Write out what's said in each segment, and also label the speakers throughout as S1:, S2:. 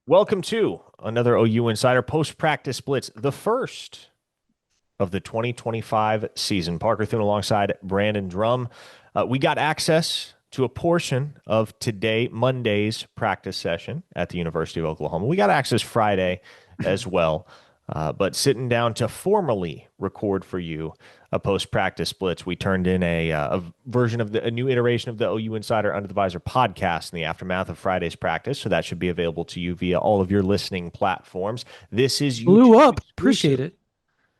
S1: Welcome to another OU Insider post-practice blitz, the first of the 2025 season. Parker Thune alongside Brandon Drum. We got access to a portion of Monday's practice session at the University of Oklahoma. We got access Friday as well. But sitting down to formally record for you a post-practice blitz, we turned in a version of a new iteration of the OU Insider Under the Visor podcast in the aftermath of Friday's practice. So that should be available to you via all of your listening platforms. This is
S2: Blew
S1: YouTube
S2: up. Appreciate
S1: exclusive.
S2: it.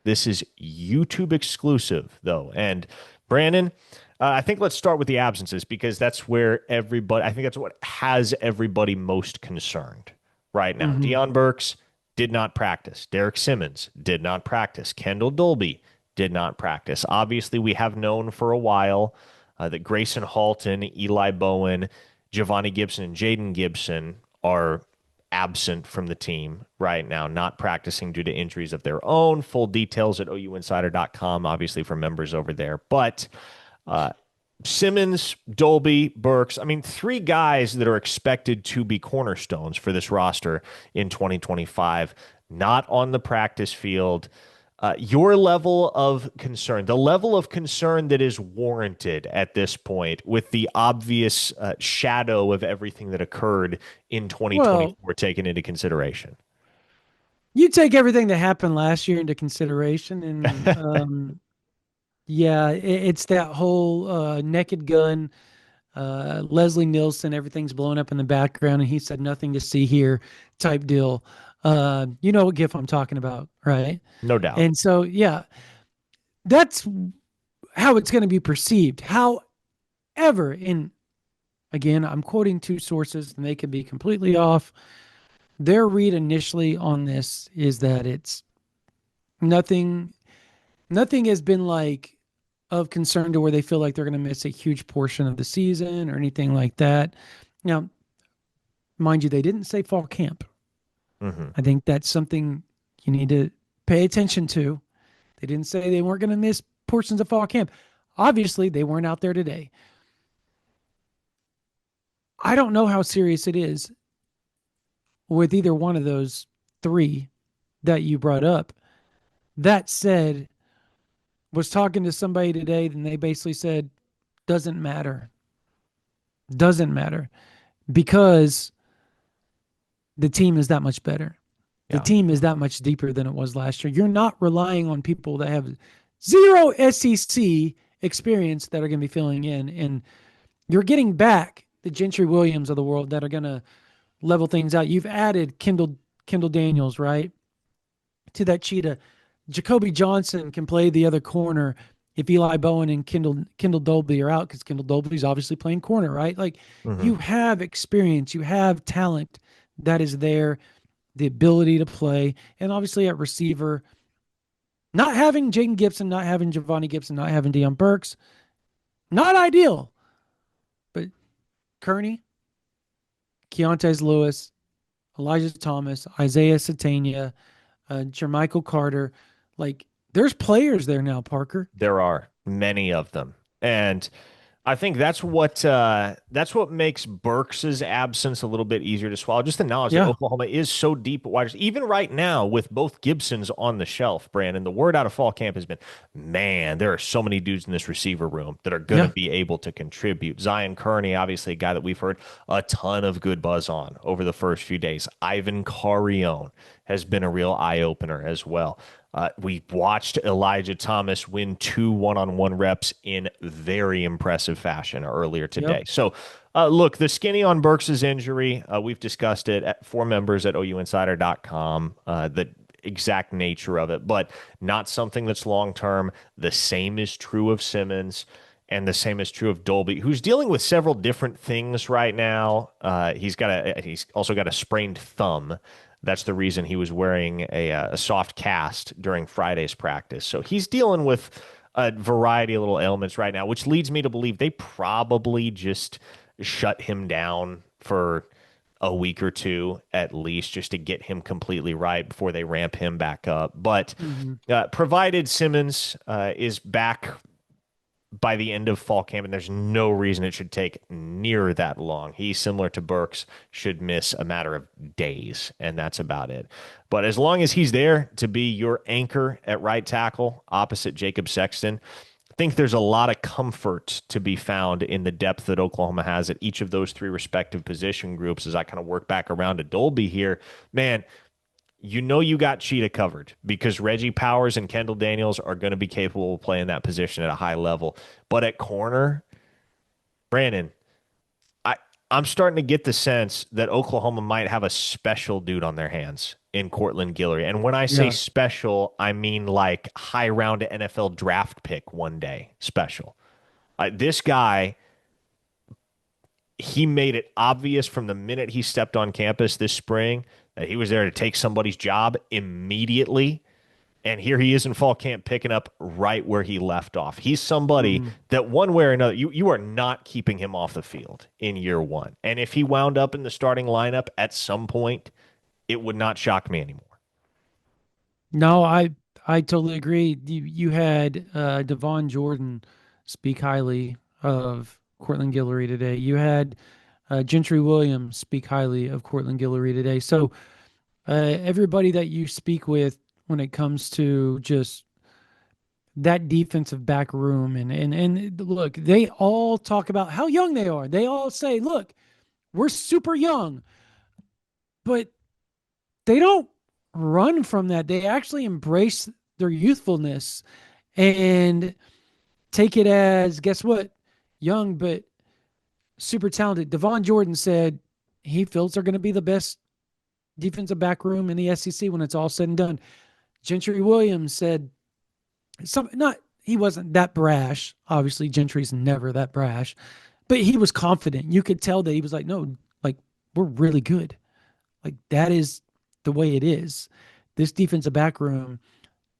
S1: This is YouTube exclusive, though. And Brandon, I think let's start with the absences because that's where I think that's what has everybody most concerned right now.
S2: hmm
S1: Deion Burks did not practice. Derek Simmons did not practice. Kendall Dolby did not practice. Obviously, we have known for a while that Grayson Halton, Eli Bowen, Giovanni Gibson, and Jaden Gibson are absent from the team right now, not practicing due to injuries of their own. Full details at ouinsider.com, obviously, for members over there. But uh, Simmons, Dolby, Burks. I mean, three guys that are expected to be cornerstones for this roster in 2025, not on the practice field. Your level of concern, the level of concern that is warranted at this point, with the obvious shadow of everything that occurred in
S2: Well,
S1: 2024 taken into consideration.
S2: you take everything that happened last year into consideration, and yeah, it's that whole naked gun, Leslie Nielsen, everything's blowing up in the background, and he said nothing to see here type deal. You know what GIF I'm talking about, right?
S1: No doubt.
S2: And so, yeah, that's how it's going to be perceived. However, in again, I'm quoting two sources, and they could be completely off. Their read initially on this is that it's nothing nothing has been like of concern to where they feel like they're going to miss a huge portion of the season or anything like that. Now, mind you, they didn't say fall camp.
S1: Hmm.
S2: I think that's something you need to pay attention to. They didn't say they weren't going to miss portions of fall camp. Obviously, they weren't out there today. I don't know how serious it is with either one of those three that you brought up. That said, was talking to somebody today, and they basically said, doesn't matter. Doesn't matter because the team is that much better. The
S1: Yeah.
S2: team is that much deeper than it was last year. You're not relying on people that have zero SEC experience that are going to be filling in. And you're getting back the Gentry Williams of the world that are going to level things out. You've added Kendall Daniels, right? To that cheetah. Jacoby Johnson can play the other corner if Eli Bowen and Kendall Dolby are out because Kendall Dolby's obviously playing corner, right? Like you
S1: Hmm.
S2: have experience, you have talent that is there, the ability to play, and obviously at receiver, not having Jaden Gibson, not having Giovanni Gibson, not having Deion Burks, not ideal. But Kearney, Keontae Lewis, Elijah Thomas, Isaiah Satania, Jermichael Carter, like there's players there now, Parker.
S1: There are many of them. And I think that's what makes Burks's absence a little bit easier to swallow. Just the knowledge that
S2: Yeah.
S1: Oklahoma is so deep at wide receiver. Even right now, with both Gibsons on the shelf, Brandon, the word out of fall camp has been, man, there are so many dudes in this receiver room that are going to
S2: Yeah.
S1: be able to contribute. Zion Kearney, obviously a guy that we've heard a ton of good buzz on over the first few days. Ivan Carrion has been a real eye opener as well. We watched Elijah Thomas win two one-on-one reps in very impressive fashion earlier
S2: Yep.
S1: today. So, look, the skinny on Burks' injury, we've discussed it for members at ouinsider.com, the exact nature of it, but not something that's long-term. The same is true of Simmons. And the same is true of Dolby, who's dealing with several different things right now. He's also got a sprained thumb. That's the reason he was wearing a soft cast during Friday's practice. So he's dealing with a variety of little ailments right now, which leads me to believe they probably just shut him down for a week or two at least, just to get him completely right before they ramp him back up. But
S2: hmm
S1: provided Simmons is back by the end of fall camp, and there's no reason it should take near that long. He, similar to Burks, should miss a matter of days, and that's about it. But as long as he's there to be your anchor at right tackle opposite Jacob Sexton, I think there's a lot of comfort to be found in the depth that Oklahoma has at each of those three respective position groups. As I kind of work back around to Dolby here, man, you know you got Cheetah covered because Reggie Powers and Kendall Daniels are going to be capable of playing that position at a high level. But at corner, Brandon, I I'm starting to get the sense that Oklahoma might have a special dude on their hands in Courtland Guillory. And when I say
S2: Yeah.
S1: special, I mean like high round NFL draft pick one day special. This guy, he made it obvious from the minute he stepped on campus this spring that he was there to take somebody's job immediately. And here he is in fall camp picking up right where he left off. He's somebody
S2: Mhm.
S1: that one way or another, you are not keeping him off the field in year one. And if he wound up in the starting lineup at some point, it would not shock me anymore.
S2: No, I totally agree. You had Devon Jordan speak highly of Courtland Guillory today. You had Gentry Williams speak highly of Courtland Guillory today. So everybody that you speak with when it comes to just that defensive back room and look, they all talk about how young they are. They all say, look, we're super young, but they don't run from that. They actually embrace their youthfulness and take it as, guess what? Young, but super talented. Devon Jordan said he feels they're going to be the best defensive back room in the SEC when it's all said and done. Gentry Williams said not he wasn't that brash. Obviously, Gentry's never that brash, but he was confident. You could tell that he was like, no, like we're really good. Like that is the way it is. This defensive back room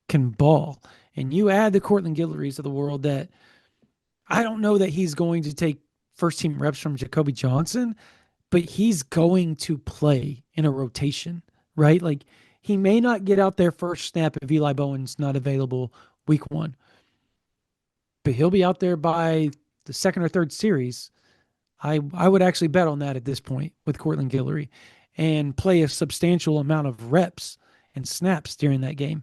S2: can ball. And you add the Courtland Guillory's of the world that I don't know that he's going to take first team reps from Jacoby Johnson, but he's going to play in a rotation, right? Like he may not get out there first snap if Eli Bowen's not available week one, but he'll be out there by the second or third series. I would actually bet on that at this point with Courtland Guillory and play a substantial amount of reps and snaps during that game.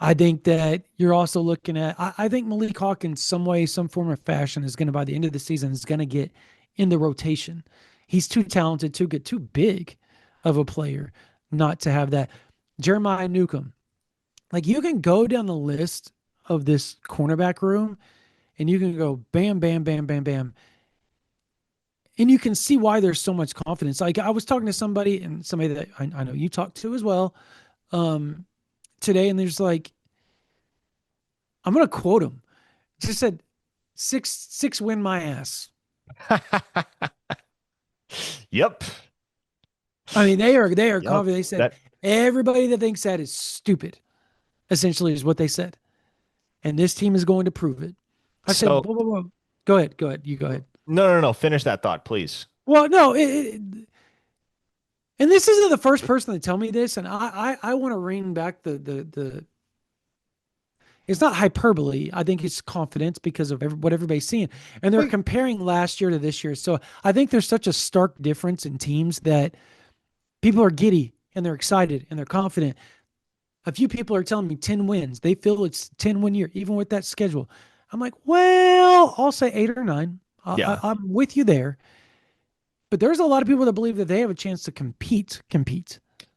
S2: I think that you're also looking at, I think Malik Hawkins, some way, some form of fashion, is going to, by the end of the season, is going to get in the rotation. He's too talented, too good, too big of a player not to have that. Jeremiah Newcomb, like you can go down the list of this cornerback room and you can go bam, bam, bam, bam, bam. And you can see why there's so much confidence. Like I was talking to somebody and somebody that I know you talked to as well today, and there's like, I'm going to quote him. Just said, six win my ass.
S1: Yep.
S2: I mean, they are
S1: Yep.
S2: confident. They said
S1: That
S2: everybody that thinks that is stupid, essentially is what they said. And this team is going to prove it. I said,
S1: so
S2: whoa, whoa, whoa. Go ahead. Go ahead. You go ahead.
S1: no. Finish that thought, please.
S2: Well, no, and this isn't the first person to tell me this, and I want to rein back the it's not hyperbole. I think it's confidence because of what everybody's seeing. And they're
S1: Wait.
S2: comparing last year to this year. So I think there's such a stark difference in teams that people are giddy and they're excited and they're confident. A few people are telling me 10 wins. They feel it's 10-win year, even with that schedule. I'm like, well, I'll say 8 or 9.
S1: Yeah.
S2: I'm with you there. But there's a lot of people that believe that they have a chance to compete.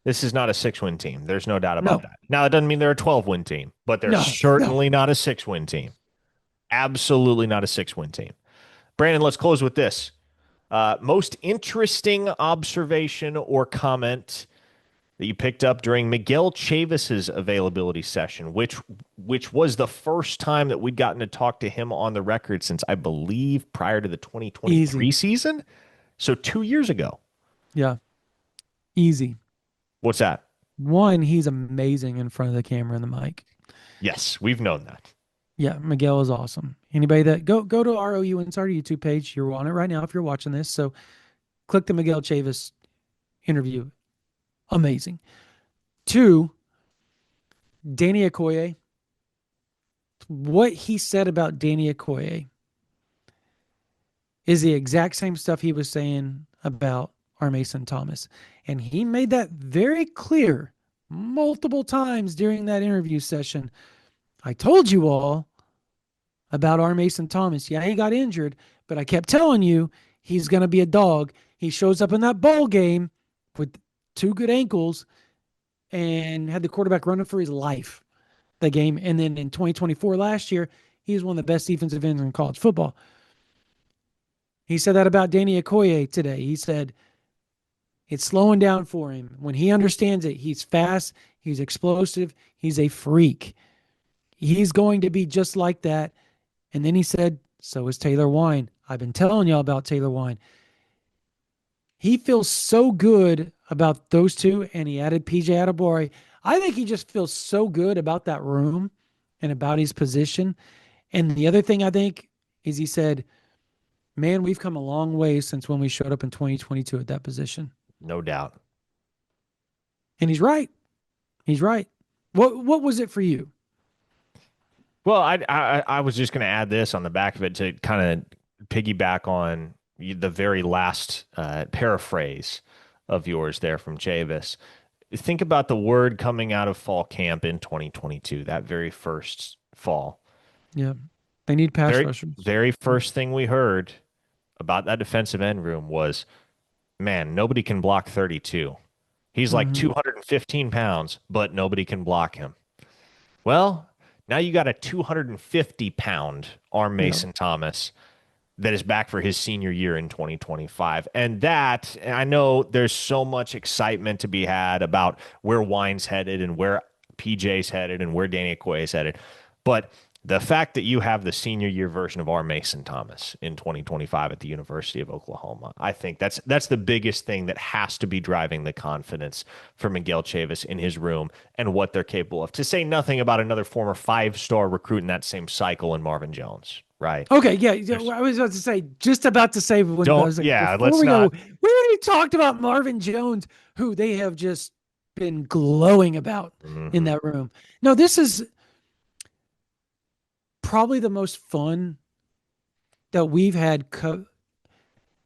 S1: This is not a 6-win team. There's no doubt about
S2: No,
S1: that. Now, it doesn't mean they're a 12-win team, but they're
S2: no.
S1: certainly not a 6-win team. Absolutely not a 6-win team. Brandon, let's close with this. Most interesting observation or comment that you picked up during Miguel Chavis's availability session, which was the first time that we'd gotten to talk to him on the record since I believe prior to the 2023
S2: Easy.
S1: season. So 2 years ago.
S2: Yeah, easy.
S1: What's that?
S2: One, he's amazing in front of the camera and the mic.
S1: Yes, we've known that.
S2: Yeah, Miguel is awesome. Anybody that go to ROU Insider YouTube page, you're on it right now if you're watching this. So click the Miguel Chavis interview. Amazing. Two, Danny Okoye. What he said about Danny Okoye is the exact same stuff he was saying about R. Mason Thomas. And he made that very clear multiple times during that interview session. I told you all about R. Mason Thomas. Yeah, he got injured, but I kept telling you he's going to be a dog. He shows up in that bowl game with two good ankles and had the quarterback running for his life the game. And then in 2024 last year, he was one of the best defensive ends in college football. He said that about Danny Okoye today. He said it's slowing down for him. When he understands it, he's fast, he's explosive, he's a freak. He's going to be just like that. And then he said, so is Taylor Wine. I've been telling y'all about Taylor Wine. He feels so good about those two, and he added PJ Adebawore. I think he just feels so good about that room and about his position. And the other thing I think is he said, man, we've come a long way since when we showed up in 2022 at that position.
S1: No doubt.
S2: And he's right. He's right. What was it for you?
S1: Well, I was just going to add this on the back of it to kind of piggyback on the very last paraphrase of yours there from Chavis. Think about the word coming out of fall camp in 2022, that very first fall.
S2: Yeah. They need pass rushers.
S1: Very first thing we heard about that defensive end room was, man, nobody can block 32. He's like 215 pounds, but nobody can block him. Well, now you got a 250-pound R. Mason Thomas that is back for his senior year in 2025. And that, I know there's so much excitement to be had about where Wine's headed and where PJ's headed and where Danny Okoye's headed. But the fact that you have the senior year version of R. Mason Thomas in 2025 at the University of Oklahoma, I think that's the biggest thing that has to be driving the confidence for Miguel Chavis in his room and what they're capable of. To say nothing about another former 5-star recruit in that same cycle in Marvin Jones, right?
S2: Okay, yeah. I was about to say when I was like,
S1: let's not.
S2: We already talked about Marvin Jones, who they have just been glowing about in that room. No, this is probably the most fun that we've had.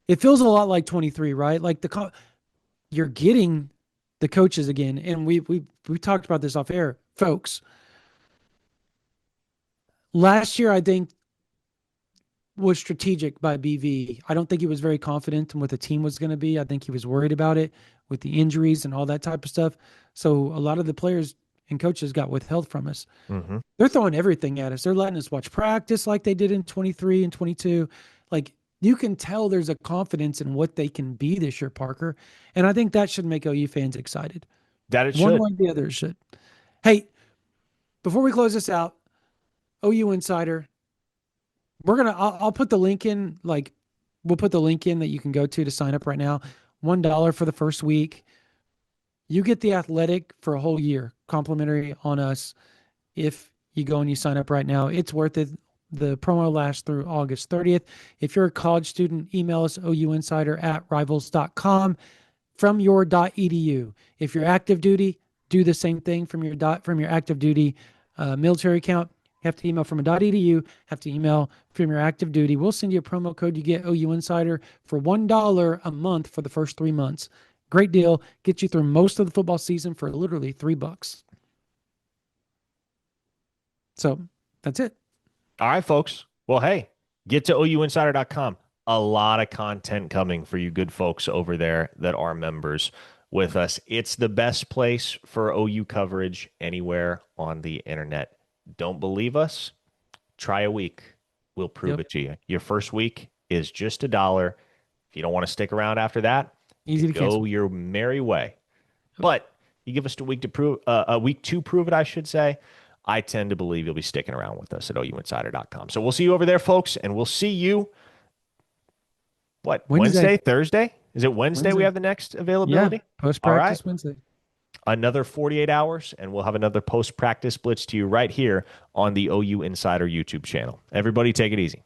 S2: It feels a lot like 23, right? Like you're getting the coaches again, and we talked about this off air, folks. Last year, I think, was strategic by BV. I don't think he was very confident in what the team was going to be. I think he was worried about it with the injuries and all that type of stuff. So a lot of the players and coaches got withheld from us. They're throwing everything at us. They're letting us watch practice like they did in 23 and 22. Like, you can tell there's a confidence in what they can be this year, Parker. And I think that should make OU fans excited.
S1: That it should.
S2: One like the other should. Hey, before we close this out, OU Insider, I'll put the link in, we'll put the link in that you can go to sign up right now. $1 for the first week. You get The Athletic for a whole year, complimentary on us. If you go and you sign up right now, it's worth it. The promo lasts through August 30th. If you're a college student, email us ouinsider@rivals.com from your .edu. If you're active duty, do the same thing from your active duty military account. Have to email from a .edu, have to email from your active duty. We'll send you a promo code. You get OU Insider for $1 a month for the first 3 months. Great deal. Get you through most of the football season for literally $3. So that's it.
S1: All right, folks. Well, hey, get to ouinsider.com. A lot of content coming for you good folks over there that are members with us. It's the best place for OU coverage anywhere on the internet. Don't believe us? Try a week. We'll prove it to you. Your first week is just $1. If you don't want to stick around after that,
S2: easy to
S1: go
S2: cancel
S1: your merry way. But you give us a week to prove it, I should say. I tend to believe you'll be sticking around with us at ouinsider.com. So we'll see you over there, folks, and we'll see you Wednesday, Thursday? Is it Wednesday we have the next availability?
S2: Yeah, post-practice Wednesday.
S1: Another 48 hours, and we'll have another post-practice blitz to you right here on the OU Insider YouTube channel. Everybody take it easy.